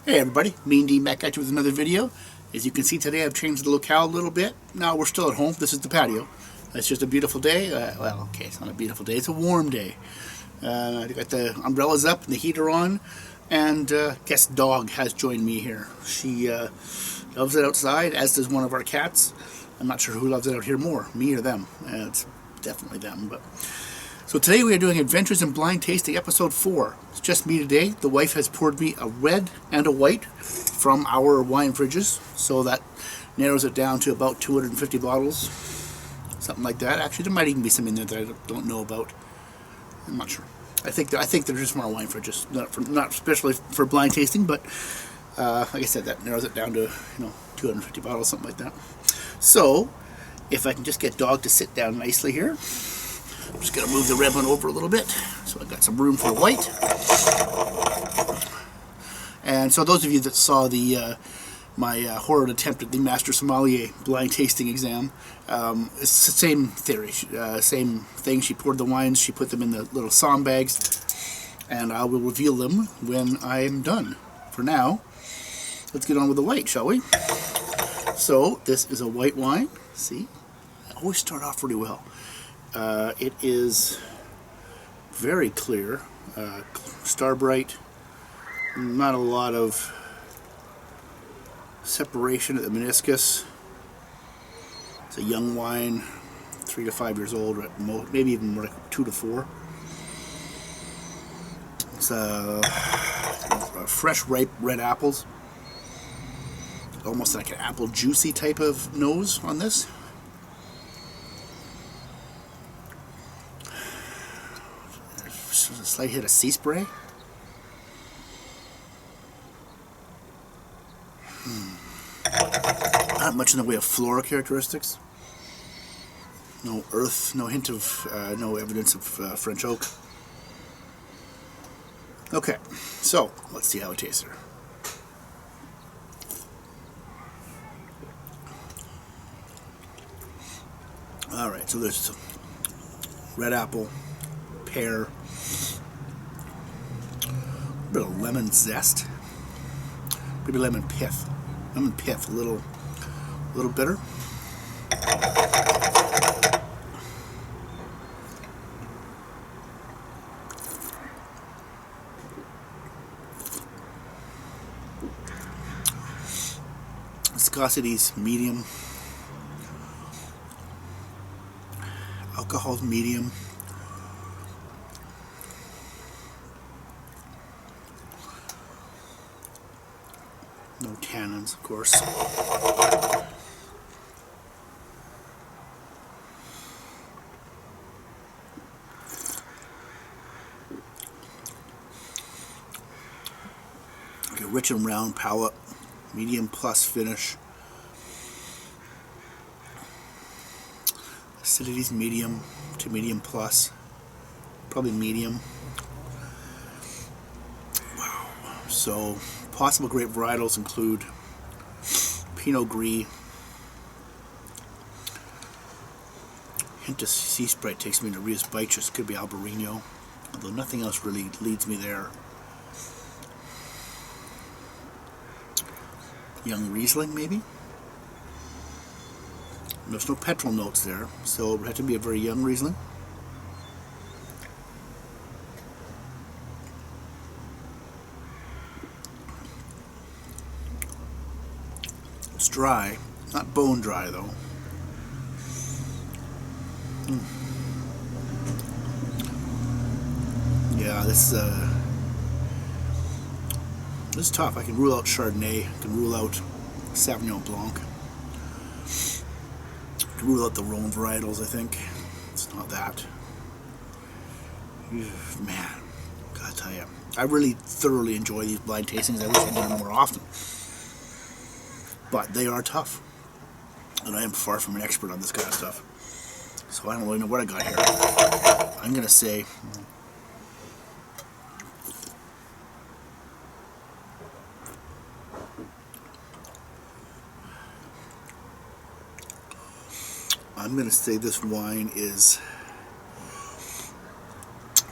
Hey everybody, Mean Dean back at you with another video. As you can see today I've changed the locale a little bit. Now we're still at home. This is the patio. It's just a beautiful day. Well, okay, it's not a beautiful day. It's a warm day. I got the umbrellas up and the heater on. And guess dog has joined me here. She loves it outside, as does one of our cats. I'm not sure who loves it out here more, me or them. It's definitely them. But so today we are doing Adventures in Blind Tasting Episode 4. It's just me today. The wife has poured me a red and a white from our wine fridges, so that narrows it down to about 250 bottles, something like that. Actually, there might even be some in there that I don't know about. I'm not sure. I think they're just more wine fridges, not especially for blind tasting, but like I said, that narrows it down to 250 bottles, something like that. So, if I can just get Dog to sit down nicely here. I'm just going to move the red one over a little bit so I've got some room for the white. And so those of you that saw the my horrid attempt at the Master Sommelier blind tasting exam, it's the same theory, same thing. She poured the wines, she put them in the little som bags, and I will reveal them when I'm done. For now, let's get on with the white, shall we? So this is a white wine. See, I always start off really well. It is very clear, star bright, not a lot of separation at the meniscus. It's a young wine, 3 to 5 years old, at most, maybe even more like 2 to 4. It's fresh, ripe red apples, almost like an apple juicy type of nose on this. A slight hit of sea spray. Not much in the way of floral characteristics. No earth, no hint of, no evidence of French oak. Okay, so let's see how it tastes here. Alright, so there's red apple, pear, a bit of lemon zest, maybe lemon pith, a little bitter. Viscosity's medium, alcohol's medium. No tannins, of course. Okay, rich and round palate, medium plus finish. Acidity's medium to medium plus, probably medium. Wow. So possible grape varietals include Pinot Gris. Hint of sea sprite takes me to Rias Baixas, could be Albarino, although nothing else really leads me there. Young Riesling, maybe? There's no petrol notes there, so it would have to be a very young Riesling. It's dry, not bone dry though. Yeah, this is tough. I can rule out Chardonnay, I can rule out Sauvignon Blanc. I can rule out the Rhone varietals, I think. It's not that. Man, gotta tell you, I really thoroughly enjoy these blind tastings. I wish I did them more often. But they are tough. And I am far from an expert on this kind of stuff. So I don't really know what I got here. I'm gonna say this wine is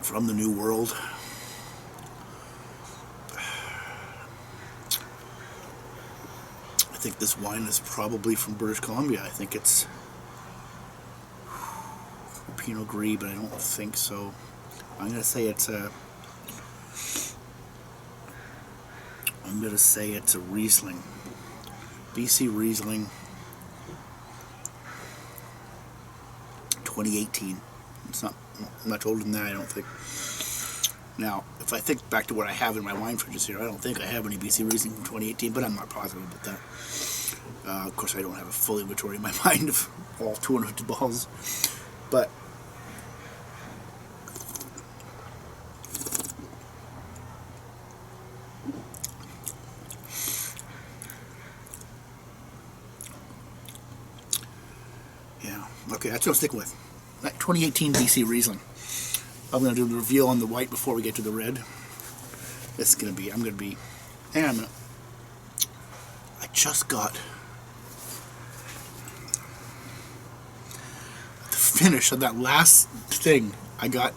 from the New World. think this wine is probably from British Columbia. I think it's Pinot Gris, but I don't think so. I'm gonna say it's a Riesling, BC Riesling, 2018. It's not much older than that, I don't think. Now, if I think back to what I have in my wine fridges here, I don't think I have any BC Riesling from 2018, but I'm not positive about that. Of course, I don't have a full inventory in my mind of all 250 bottles, but yeah, okay, that's what I'm sticking with. That 2018 BC Riesling. I'm going to do the reveal on the white before we get to the red. This is going to be, hang on a minute. I just got the finish of that last thing. I got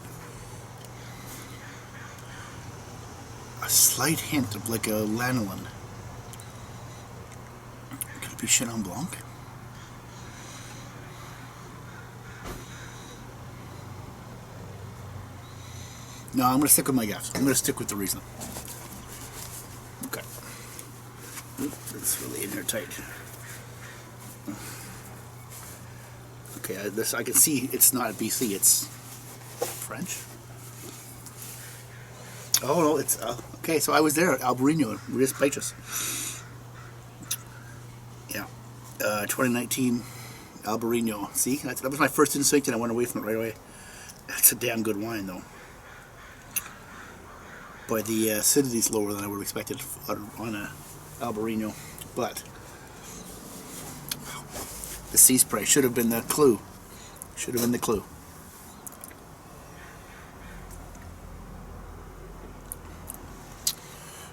a slight hint of like a lanolin. Could it be Chenin Blanc? No, I'm going to stick with my guess. I'm going to stick with the Riesling. Okay. Oop, it's really in there tight. Okay, this I can see it's not BC, it's French. Oh no, it's okay. So I was there at Albarino, Rias Baixas. Yeah, 2019 Albarino. See, that was my first instinct, and I went away from it right away. That's a damn good wine, though. Boy, the acidity's lower than I would have expected on a Albarino, but the sea spray should have been the clue. Should have been the clue.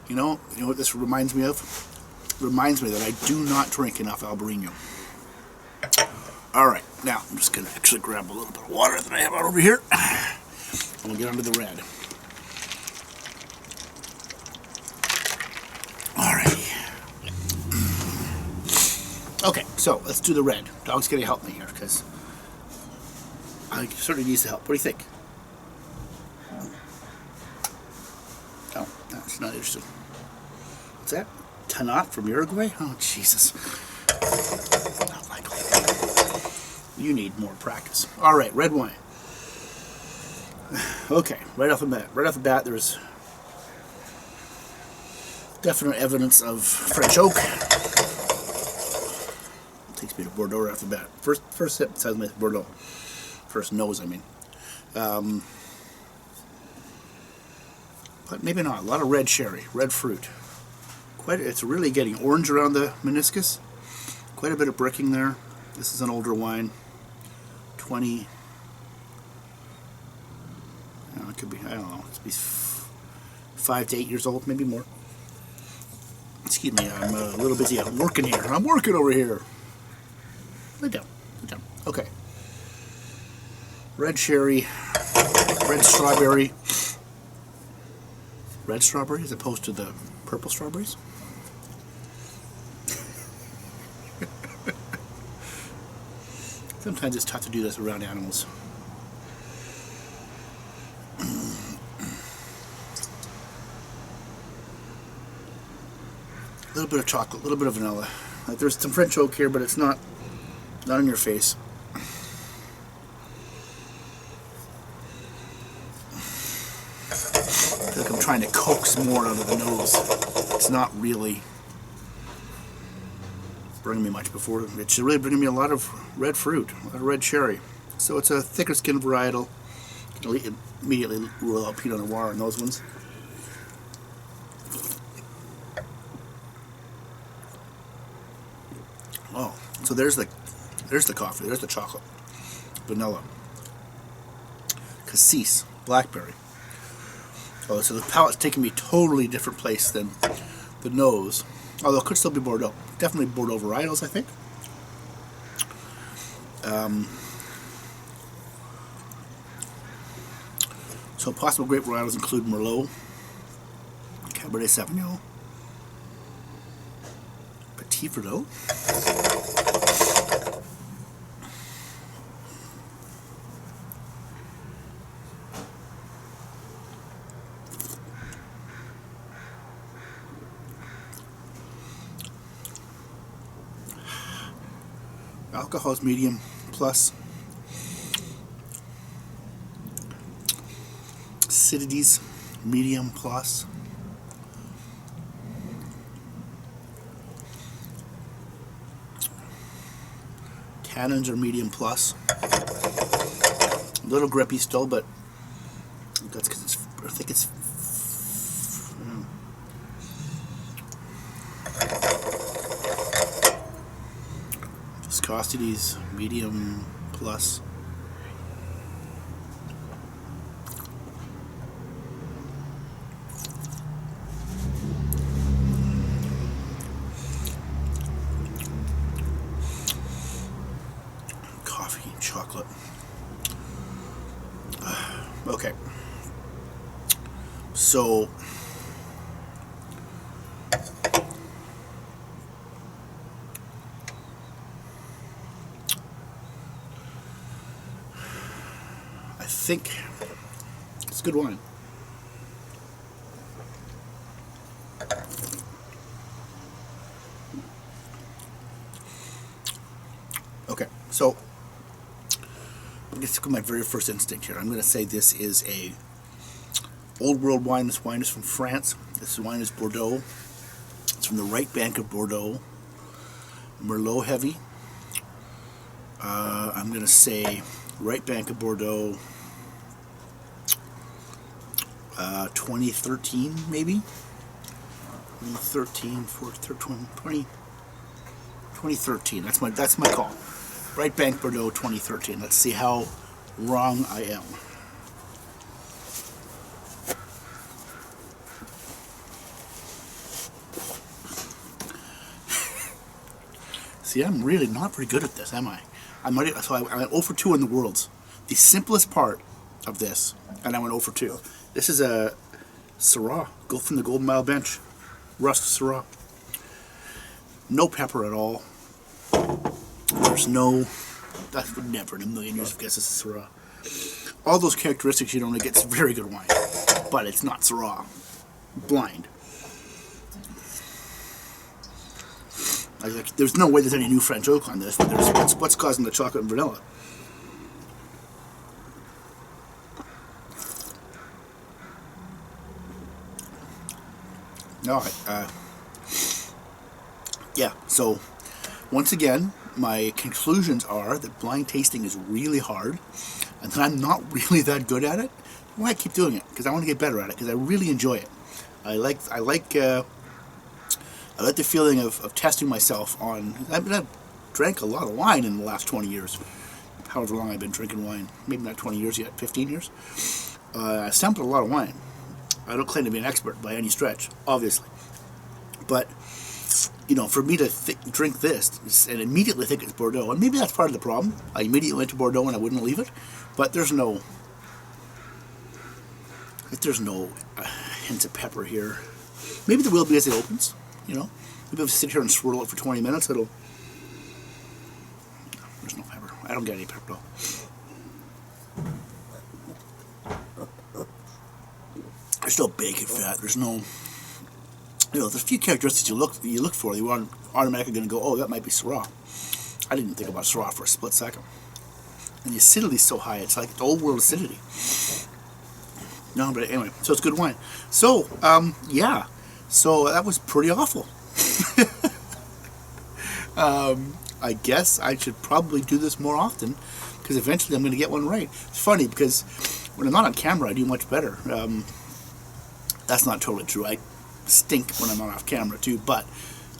You know what this reminds me of? It reminds me that I do not drink enough Albarino. Alright, now I'm just going to actually grab a little bit of water that I have out over here. And we'll get onto the red. Okay, so let's do the red. Dog's going to help me here because I certainly needs the help. What do you think? Oh, no, she's not interested. What's that? Tanat from Uruguay? Oh, Jesus. Not likely. You need more practice. All right, red wine. Okay, right off the bat. Right off the bat, there's definite evidence of French oak. Takes me to Bordeaux right off the bat. First sip sounds like Bordeaux. First nose, I mean. But maybe not. A lot of red sherry, red fruit. It's really getting orange around the meniscus. Quite a bit of bricking there. This is an older wine. 20. It could be, I don't know. It's be 5 to 8 years old, maybe more. Excuse me, I'm a little busy. I'm working here. I'm working over here. Lay down. Lay down. Okay. Red sherry, red strawberry. Red strawberry as opposed to the purple strawberries. Sometimes it's tough to do this around animals. A little bit of chocolate, a little bit of vanilla. There's some French oak here, but it's not in your face. I feel like I'm trying to coax more out of the nose. It's not really bringing me much before. It's really bringing me a lot of red fruit, a lot of red cherry. So it's a thicker skin varietal. You can immediately rule out Pinot Noir on those ones. Oh, so there's the coffee, there's the chocolate, vanilla, cassis, blackberry. Oh, so the palate's taking me a totally different place than the nose. Although it could still be Bordeaux. Definitely Bordeaux varietals, I think. So possible grape varietals include Merlot, Cabernet Sauvignon, Petit Petit Verdot. Alcohol is medium plus. Acidity's medium plus. Tannins are medium plus. A little grippy still, but that's because it's, I think it's viscosity's medium plus. Coffee and chocolate. Okay. So I think it's good wine. Okay, so let's go my very first instinct here. I'm going to say this is a old world wine. This wine is from France. This wine is Bordeaux. It's from the right bank of Bordeaux. Merlot heavy. I'm going to say right bank of Bordeaux. 2013 maybe. 2013, 2013. That's my call. Right bank Bordeaux 2013. Let's see how wrong I am. See, I'm really not very good at this, am I? I'm 0 for 2 in the Worlds. The simplest part of this, and I went 0 for 2. This is a Syrah, from the Golden Mile Bench. Rust Syrah. No pepper at all. There's no, that would never in a million years have guessed this is Syrah. All those characteristics you don't get, it's very good wine. But it's not Syrah. Blind. There's no way there's any new French oak on this. What's causing the chocolate and vanilla? No, yeah, so once again, my conclusions are that blind tasting is really hard and that I'm not really that good at it. Why I keep doing it? Because I want to get better at it, because I really enjoy it. I like the feeling of testing myself on. I've drank a lot of wine in the last 20 years. However long I've been drinking wine. Maybe not 20 years yet, 15 years. I sampled a lot of wine. I don't claim to be an expert by any stretch, obviously. But, you know, for me to drink this and immediately think it's Bordeaux, and maybe that's part of the problem. I immediately went to Bordeaux and I wouldn't leave it. But there's no hints of pepper here. Maybe there will be as it opens, you know. Maybe if I sit here and swirl it for 20 minutes, it'll... There's no pepper. I don't get any pepper at all. There's no bacon fat. There's no... You know, there's a few characteristics you look for. You are automatically going to go, oh, that might be Syrah. I didn't think about Syrah for a split second. And the acidity is so high. It's like the old world acidity. No, but anyway, so it's good wine. So, yeah. So that was pretty awful. I guess I should probably do this more often, because eventually I'm going to get one right. It's funny, because when I'm not on camera, I do much better. That's not totally true. I stink when I'm not off camera, too, but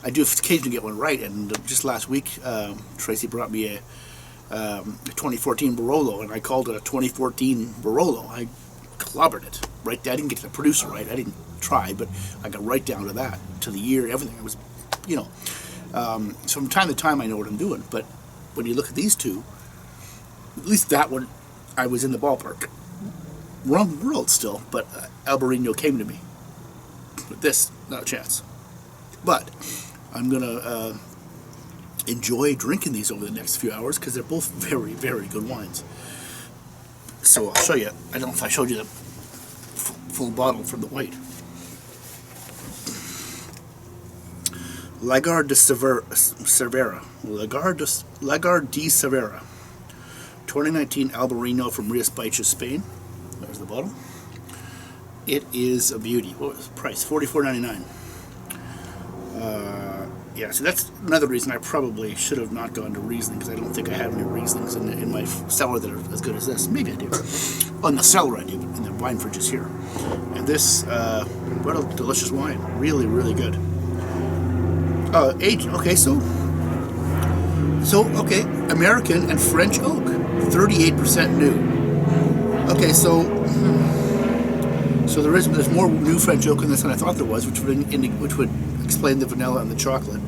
I do occasionally get one right. And just last week, Tracy brought me a 2014 Barolo, and I called it a 2014 Barolo. I clobbered it right there. I didn't get the producer right. I didn't try, but I got right down to that, to the year, everything. It was, you know. So from time to time, I know what I'm doing. But when you look at these two, at least that one, I was in the ballpark. Wrong world still, but Albarino came to me. With this, not a chance. But I'm gonna enjoy drinking these over the next few hours because they're both very, very good wines. So I'll show you. I don't know if I showed you the full bottle from the white. Lagarde de Cervera. Lagarde de Cervera. 2019 Albarino from Rías Baixas, Spain. There's the bottle. It is a beauty. What was the price? $44.99. Yeah, so that's another reason I probably should have not gone to Riesling, because I don't think I have any Rieslings in my cellar that are as good as this. Maybe I do. Oh, in the cellar I do, but in the wine fridge is here. And this, what a delicious wine. Really, really good. Aged. Okay, so okay, American and French oak, 38% new. Okay, so there's more new French oak in this than I thought there was, which would explain the vanilla and the chocolate.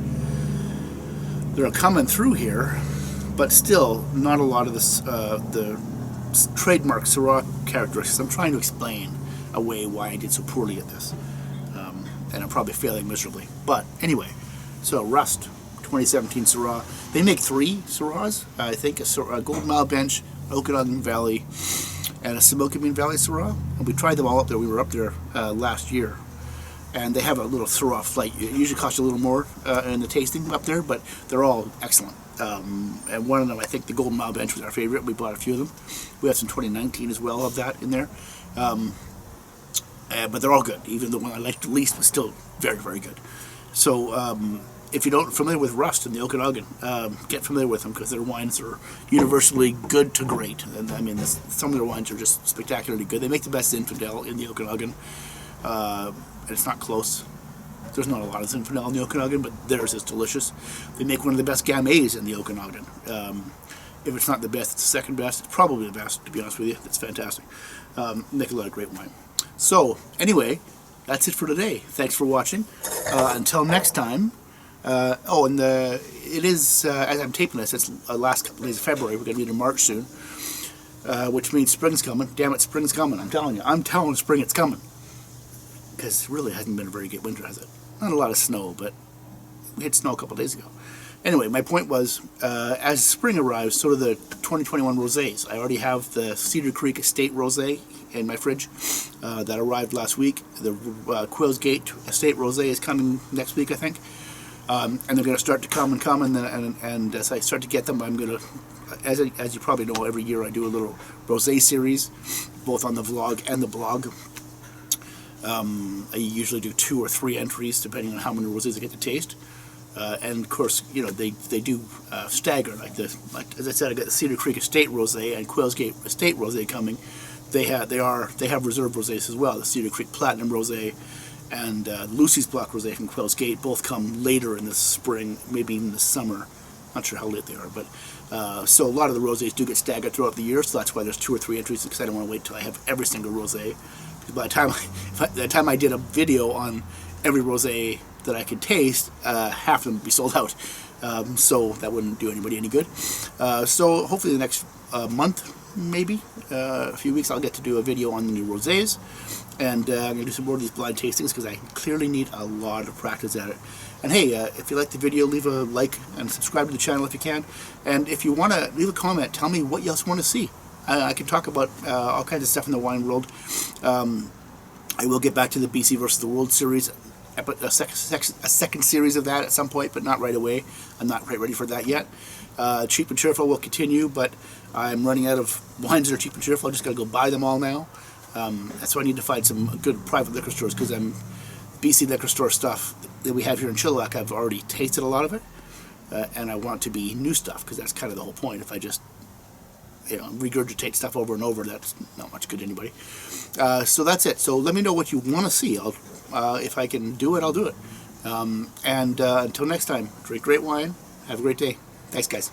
They're coming through here, but still not a lot of this the trademark Syrah characteristics. I'm trying to explain away why I did so poorly at this, and I'm probably failing miserably. But anyway, so Rust 2017 Syrah. They make 3 Syrahs, I think: a Golden Mile Bench, Okanagan Valley, and a Similkameen Valley Syrah. And we tried them all up there. We were up there last year. And they have a little Syrah flight. It usually costs you a little more in the tasting up there, but they're all excellent. And one of them, I think the Golden Mile Bench was our favorite. We bought a few of them. We have some 2019 as well of that in there. But they're all good. Even the one I liked the least was still very, very good. So if you don't familiar with Rust and the Okanagan, get familiar with them, because their wines are universally good to great. And I mean, some of their wines are just spectacularly good. They make the best Zinfandel in the Okanagan. And it's not close. There's not a lot of Zinfandel in the Okanagan, but theirs is delicious. They make one of the best Gamay in the Okanagan. If it's not the best, it's the second best. It's probably the best, to be honest with you. It's fantastic. Make a lot of great wine. So, anyway, that's it for today. Thanks for watching. Until next time. It is, as I'm taping this, it's last couple days of February. We're going to be in March soon, which means spring's coming. Damn it, spring's coming. I'm telling you. I'm telling spring it's coming. Because it really hasn't been a very good winter, has it? Not a lot of snow, but we had snow a couple days ago. Anyway, my point was, as spring arrives, so do the 2021 rosés. I already have the Cedar Creek Estate Rosé in my fridge that arrived last week. The Quails Gate Estate Rosé is coming next week, I think. And they're going to start to come, and as I start to get them, I'm going to, as you probably know, every year I do a little rosé series, both on the vlog and the blog. I usually do 2 or 3 entries depending on how many rosés I get to taste, and of course, you know, they do stagger. Like as I said, I got the Cedar Creek Estate Rosé and Quails Gate Estate Rosé coming. They have reserve rosés as well. The Cedar Creek Platinum Rosé and Lucy's Block Rosé from Quails Gate both come later in the spring, maybe in the summer. Not sure how late they are, but so a lot of the rosés do get staggered throughout the year. So that's why there's 2 or 3 entries, because I don't want to wait till I have every single rosé. By the time I did a video on every rosé that I could taste, half of them would be sold out. So that wouldn't do anybody any good. So hopefully the next month, maybe a few weeks, I'll get to do a video on the new rosés, and I'm going to do some more of these blind tastings, because I clearly need a lot of practice at it. And hey, if you like the video, leave a like and subscribe to the channel if you can. And if you want to leave a comment, tell me what you else want to see. I can talk about all kinds of stuff in the wine world. I will get back to the BC versus the World series, a second series of that at some point, but not right away. I'm not quite ready for that yet. Cheap and Cheerful will continue, but I'm running out of wines that are cheap and cheerful. I just got to go buy them all now. That's why I need to find some good private liquor stores, because BC liquor store stuff that we have here in Chilliwack, I've already tasted a lot of it, and I want to be new stuff, because that's kind of the whole point. If I just regurgitate stuff over and over, that's not much good to anybody. So that's it. So let me know what you want to see. If I can do it, I'll do it. Until next time, drink great wine. Have a great day. Thanks, guys.